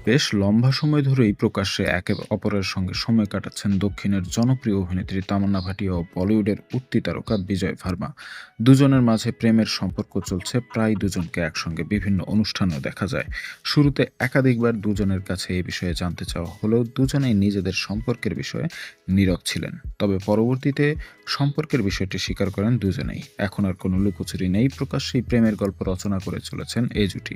বেশ লম্বা সময় ধরেই প্রকাশ্যে একে অপরের সঙ্গে সময় কাটাচ্ছেন দক্ষিণের জনপ্রিয় অভিনেত্রী তামান্না ভাটিয়া ও বলিউডের উঠতি তারকা বিজয় ভার্মা। দুজনের মাঝে প্রেমের সম্পর্ক চলছে, প্রায় দুজনকে একসঙ্গে বিভিন্ন অনুষ্ঠানেও দেখা যায়। শুরুতে একাধিকবার দুজনের কাছে এই বিষয়ে জানতে চাওয়া হলেও দুজনেই নিজেদের সম্পর্কের বিষয়ে নীরব ছিলেন। তবে পরবর্তীতে সম্পর্কের বিষয়টি স্বীকার করেন দুজনেই। এখন আর কোনো লুকোচুরি নেই, প্রকাশ্যেই প্রেমের গল্প রচনা করে চলেছেন এই জুটি।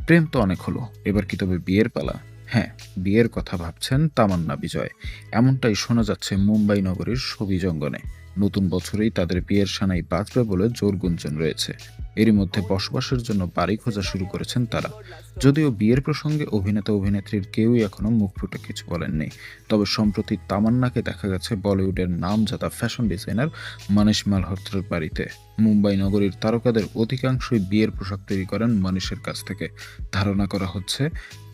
প্রেম তো অনেক হলো, এবার কি তবে বিয়ের পালা? হ্যাঁ, বিয়ের কথা ভাবছেন তামান্না বিজয়। এমনটাই শোনা যাচ্ছে মুম্বাই নগরীর ছবি জঙ্গনে। নতুন বছরেই তাদের বিয়ের সানাই বাজবে বলে জোর গুঞ্জন রয়েছে। এরই মধ্যে বসবাসের জন্য বাড়ি খোঁজা শুরু করেছেন তারা। যদিও বিয়ের প্রসঙ্গে অভিনেতা অভিনেত্রীর কেউই এখনো মুখ ফুটে কিছু বলেননি। তবে সম্প্রতি তামান্নাকে দেখা গেছে বলিউডের নামজাদা ফ্যাশন ডিজাইনার মানিশ মালহোত্রার বাড়িতে। মুম্বাই নগরীর তারকাদের অধিকাংশই বিয়ের পোশাক তৈরি করেন মনীষের কাছ থেকে। ধারণা করা হচ্ছে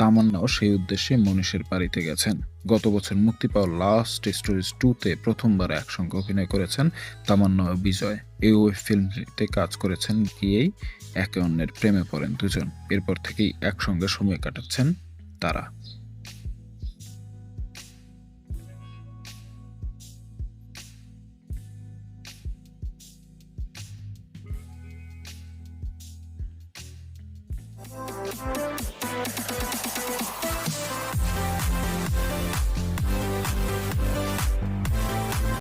তামান্নাও সেই উদ্দেশ্যে মনীষের বাড়িতে গেছেন। গত বছর মুক্তি পাওয়া লাস্ট স্টোরিজ 2-তে প্রথমবার একসঙ্গে অভিনয় করেছেন তামান্না ও বিজয়। এই ওয়েব ফিল্মটিতে কাজ করেছেন গিয়েই একে অন্যের প্রেমে পড়েন দুজন। এরপর থেকেই একসঙ্গে সময় কাটাচ্ছেন তারা।